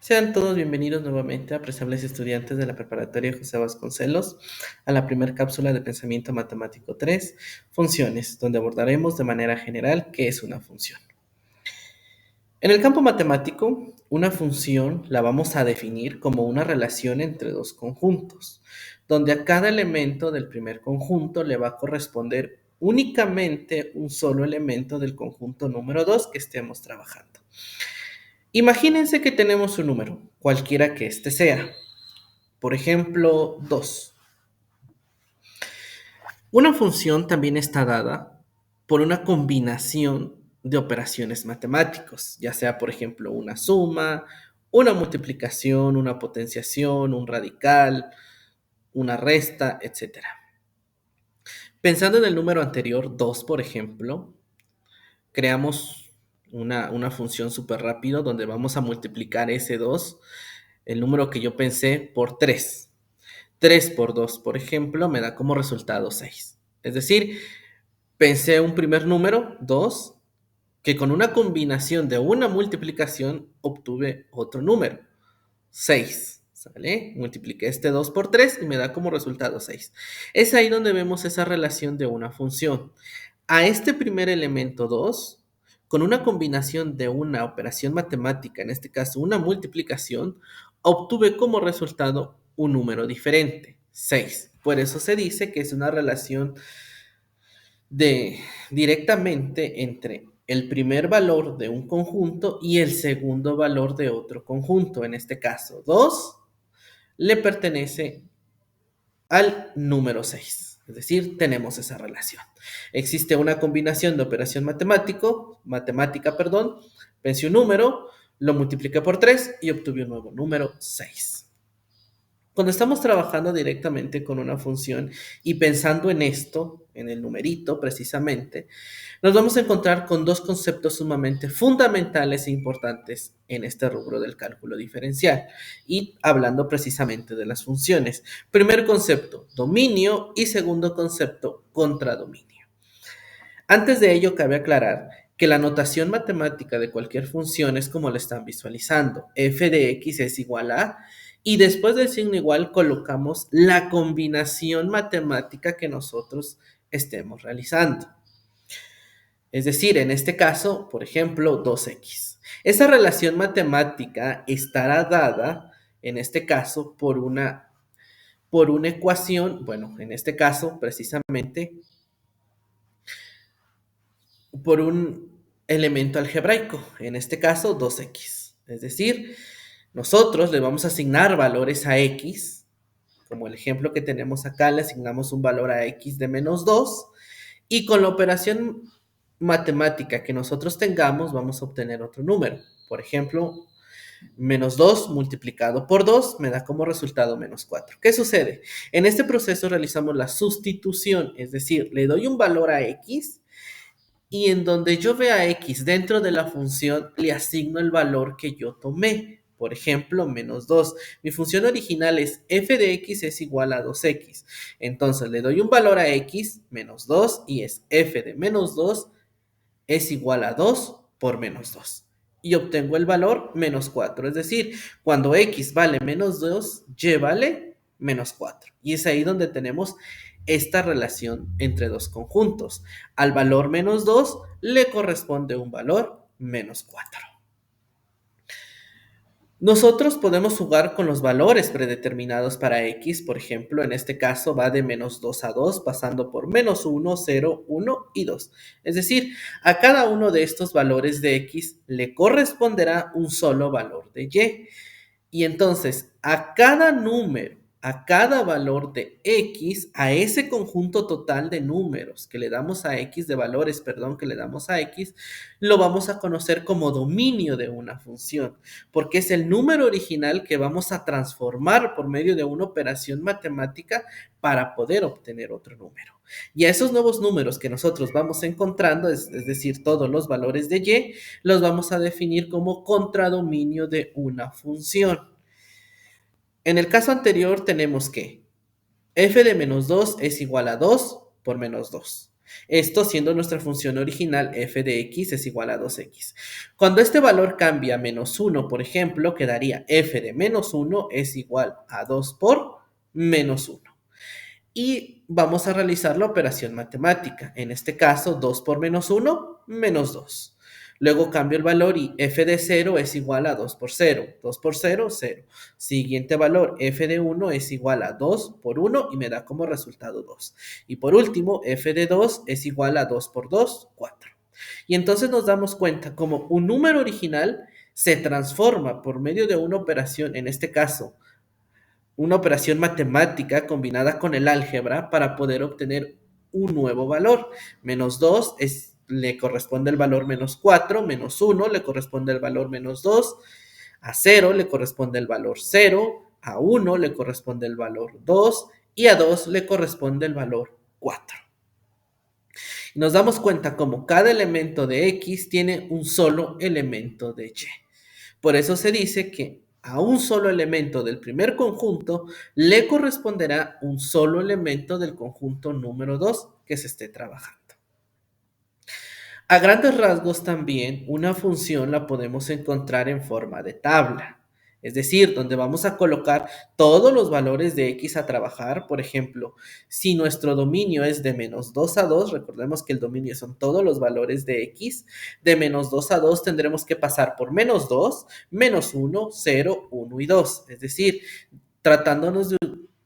Sean todos bienvenidos nuevamente, apreciables estudiantes de la preparatoria José Vasconcelos, a la primera cápsula de Pensamiento Matemático 3, Funciones, donde abordaremos de manera general qué es una función. En el campo matemático, una función la vamos a definir como una relación entre dos conjuntos, donde a cada elemento del primer conjunto le va a corresponder únicamente un solo elemento del conjunto número 2 que estemos trabajando. Imagínense que tenemos un número, cualquiera que éste sea. Por ejemplo, 2. Una función también está dada por una combinación de operaciones matemáticos, ya sea, por ejemplo, una suma, una multiplicación, una potenciación, un radical, una resta, etcétera. Pensando en el número anterior, 2, por ejemplo, creamos una función súper rápido donde vamos a multiplicar ese 2, el número que yo pensé, por 3. 3 por 2, por ejemplo, me da como resultado 6. Es decir, pensé un primer número, 2, que con una combinación de una multiplicación obtuve otro número, 6. ¿Sale? Multipliqué este 2 por 3 y me da como resultado 6. Es ahí donde vemos esa relación de una función. A este primer elemento 2, con una combinación de una operación matemática, en este caso una multiplicación, obtuve como resultado un número diferente, 6. Por eso se dice que es una relación de directamente entre el primer valor de un conjunto y el segundo valor de otro conjunto. En este caso, 2 le pertenece al número 6. Es decir, tenemos esa relación. Existe una combinación de operación matemática, pensé un número, lo multipliqué por 3 y obtuve un nuevo número 6. Cuando estamos trabajando directamente con una función y pensando en esto, en el numerito precisamente, nos vamos a encontrar con dos conceptos sumamente fundamentales e importantes en este rubro del cálculo diferencial y hablando precisamente de las funciones. Primer concepto, dominio, y segundo concepto, contradominio. Antes de ello, cabe aclarar que la notación matemática de cualquier función es como la están visualizando. F de x es igual a, y después del signo igual colocamos la combinación matemática que nosotros estemos realizando. Es decir, en este caso, por ejemplo, 2x. Esa relación matemática estará dada, en este caso, por una ecuación, bueno, en este caso, precisamente, por un elemento algebraico, en este caso 2x. Es decir, nosotros le vamos a asignar valores a x, como el ejemplo que tenemos acá, le asignamos un valor a x de menos 2, y con la operación matemática que nosotros tengamos, vamos a obtener otro número. Por ejemplo, menos 2 multiplicado por 2 me da como resultado menos 4. ¿Qué sucede? En este proceso realizamos la sustitución, es decir, le doy un valor a x y en donde yo vea x dentro de la función, le asigno el valor que yo tomé. Por ejemplo, menos 2. Mi función original es f de x es igual a 2x. Entonces le doy un valor a x, menos 2, y es f de menos 2 es igual a 2 por menos 2. Y obtengo el valor menos 4. Es decir, cuando x vale menos 2, y vale menos 4. Y es ahí donde tenemos esta relación entre dos conjuntos. Al valor menos 2 le corresponde un valor menos 4. Nosotros podemos jugar con los valores predeterminados para x, por ejemplo, en este caso va de menos 2 a 2, pasando por menos 1, 0, 1 y 2. Es decir, a cada uno de estos valores de x le corresponderá un solo valor de y. Y entonces, a cada número, a cada valor de x, a ese conjunto total de números que le damos a x, de valores, perdón, que le damos a x, lo vamos a conocer como dominio de una función, porque es el número original que vamos a transformar por medio de una operación matemática para poder obtener otro número. Y a esos nuevos números que nosotros vamos encontrando, es decir, todos los valores de y, los vamos a definir como contradominio de una función. En el caso anterior tenemos que f de menos 2 es igual a 2 por menos 2. Esto siendo nuestra función original f de x es igual a 2x. Cuando este valor cambia a menos 1, por ejemplo, quedaría f de menos 1 es igual a 2 por menos 1. Y vamos a realizar la operación matemática. En este caso, 2 por menos 1, menos 2. Luego cambio el valor y f de 0 es igual a 2 por 0. 2 por 0, 0. Siguiente valor, f de 1 es igual a 2 por 1 y me da como resultado 2. Y por último, f de 2 es igual a 2 por 2, 4. Y entonces nos damos cuenta como un número original se transforma por medio de una operación, en este caso, una operación matemática combinada con el álgebra para poder obtener un nuevo valor. Menos 2 le corresponde el valor menos 4, menos 1 le corresponde el valor menos 2, a 0 le corresponde el valor 0, a 1 le corresponde el valor 2 y a 2 le corresponde el valor 4. Nos damos cuenta como cada elemento de X tiene un solo elemento de Y. Por eso se dice que a un solo elemento del primer conjunto le corresponderá un solo elemento del conjunto número 2 que se esté trabajando. A grandes rasgos también una función la podemos encontrar en forma de tabla, es decir, donde vamos a colocar todos los valores de x a trabajar. Por ejemplo, si nuestro dominio es de menos 2 a 2, recordemos que el dominio son todos los valores de x, de menos 2 a 2 tendremos que pasar por menos 2, menos 1, 0, 1 y 2, es decir, tratándonos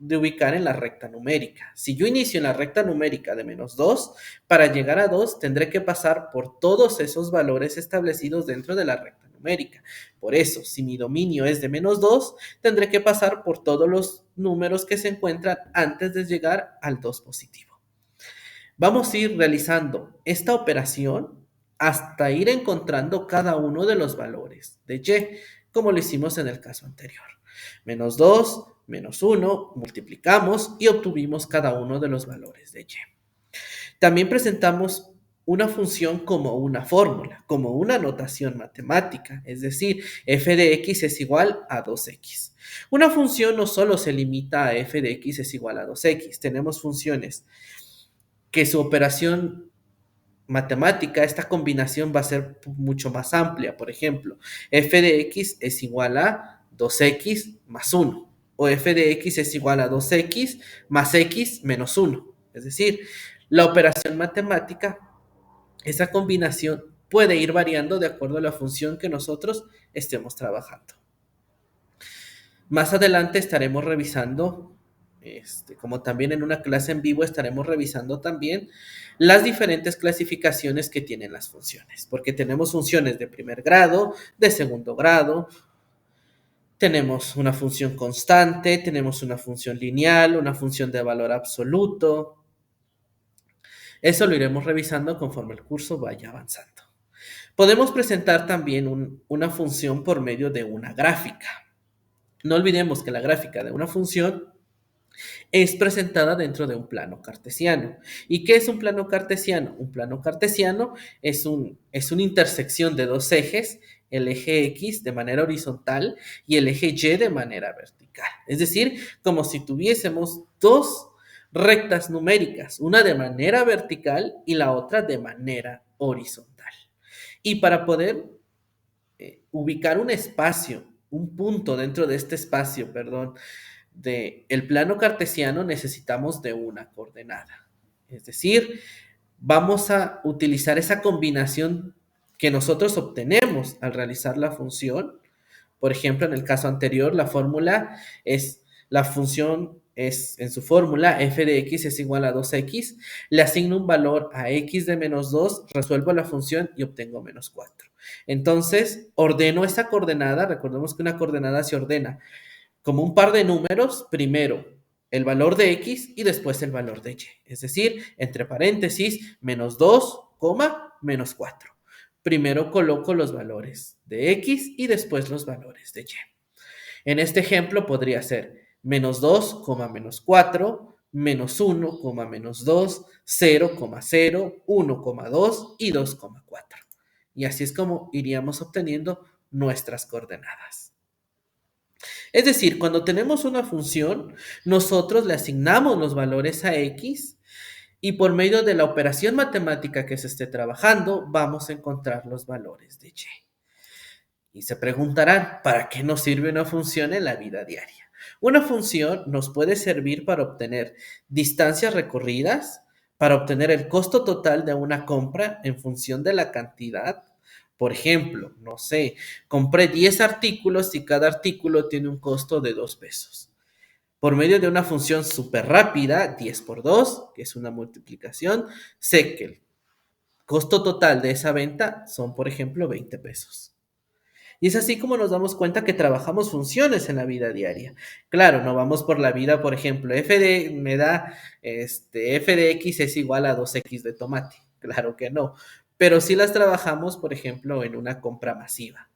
de ubicar en la recta numérica. Si yo inicio en la recta numérica de menos 2, para llegar a 2 tendré que pasar por todos esos valores establecidos dentro de la recta numérica. Por eso, si mi dominio es de menos 2, tendré que pasar por todos los números que se encuentran antes de llegar al 2 positivo. Vamos a ir realizando esta operación hasta ir encontrando cada uno de los valores de y, como lo hicimos en el caso anterior. Menos 2, menos 1, multiplicamos y obtuvimos cada uno de los valores de y. También presentamos una función como una fórmula, como una notación matemática, es decir, f de x es igual a 2x. Una función no solo se limita a f de x es igual a 2x, tenemos funciones que su operación matemática, esta combinación va a ser mucho más amplia. Por ejemplo, f de x es igual a 2x más 1, o f de x es igual a 2x más x menos 1. Es decir, la operación matemática, esa combinación puede ir variando de acuerdo a la función que nosotros estemos trabajando. Más adelante estaremos revisando, como también en una clase en vivo estaremos revisando también las diferentes clasificaciones que tienen las funciones, porque tenemos funciones de primer grado, de segundo grado, tenemos una función constante, tenemos una función lineal, una función de valor absoluto. Eso lo iremos revisando conforme el curso vaya avanzando. Podemos presentar también una función por medio de una gráfica. No olvidemos que la gráfica de una función es presentada dentro de un plano cartesiano. ¿Y qué es un plano cartesiano? Un plano cartesiano es una intersección de dos ejes, el eje X de manera horizontal y el eje Y de manera vertical. Es decir, como si tuviésemos dos rectas numéricas, una de manera vertical y la otra de manera horizontal. Y para poder ubicar un espacio, un punto dentro de este espacio, perdón, del plano cartesiano necesitamos de una coordenada. Es decir, vamos a utilizar esa combinación que nosotros obtenemos al realizar la función. Por ejemplo, en el caso anterior, la función es en su fórmula f de x es igual a 2x, le asigno un valor a x de menos 2, resuelvo la función y obtengo menos 4. Entonces, ordeno esa coordenada, recordemos que una coordenada se ordena como un par de números, primero el valor de x y después el valor de y. Es decir, entre paréntesis, menos 2, menos 4. Primero coloco los valores de x y después los valores de y. En este ejemplo podría ser menos 2, menos 4, menos 1, menos 2, 0, 0, 1, 2 y 2, 4. Y así es como iríamos obteniendo nuestras coordenadas. Es decir, cuando tenemos una función, nosotros le asignamos los valores a x Y por medio de la operación matemática que se esté trabajando, vamos a encontrar los valores de y. Y se preguntarán, ¿para qué nos sirve una función en la vida diaria? Una función nos puede servir para obtener distancias recorridas, para obtener el costo total de una compra en función de la cantidad. Por ejemplo, no sé, compré 10 artículos y cada artículo tiene un costo de 2 pesos. Por medio de una función súper rápida, 10 por 2, que es una multiplicación, sé que el costo total de esa venta son, por ejemplo, 20 pesos. Y es así como nos damos cuenta que trabajamos funciones en la vida diaria. Claro, no vamos por la vida, por ejemplo, f de x es igual a 2x de tomate. Claro que no. Pero sí las trabajamos, por ejemplo, en una compra masiva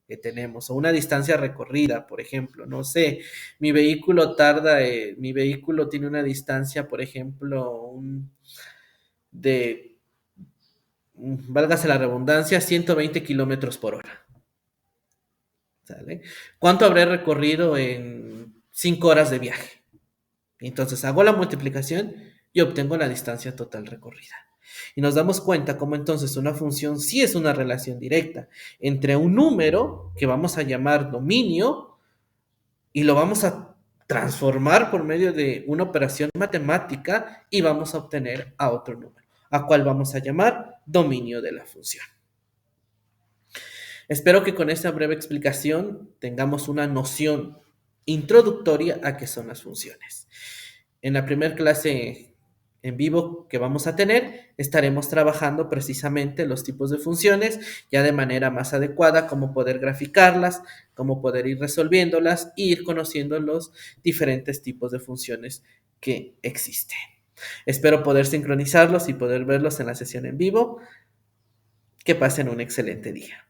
que tenemos, o una distancia recorrida, por ejemplo, no sé, mi vehículo tiene una distancia, por ejemplo, de, válgase la redundancia, 120 kilómetros por hora. ¿Sale? ¿Cuánto habré recorrido en 5 horas de viaje? Entonces hago la multiplicación y obtengo la distancia total recorrida. Y nos damos cuenta cómo entonces una función sí es una relación directa entre un número que vamos a llamar dominio y lo vamos a transformar por medio de una operación matemática y vamos a obtener a otro número, a cual vamos a llamar dominio de la función. Espero que con esta breve explicación tengamos una noción introductoria a qué son las funciones. En la primera clase en vivo que vamos a tener, estaremos trabajando precisamente los tipos de funciones, ya de manera más adecuada, cómo poder graficarlas, cómo poder ir resolviéndolas e ir conociendo los diferentes tipos de funciones que existen. Espero poder sincronizarlos y poder verlos en la sesión en vivo. Que pasen un excelente día.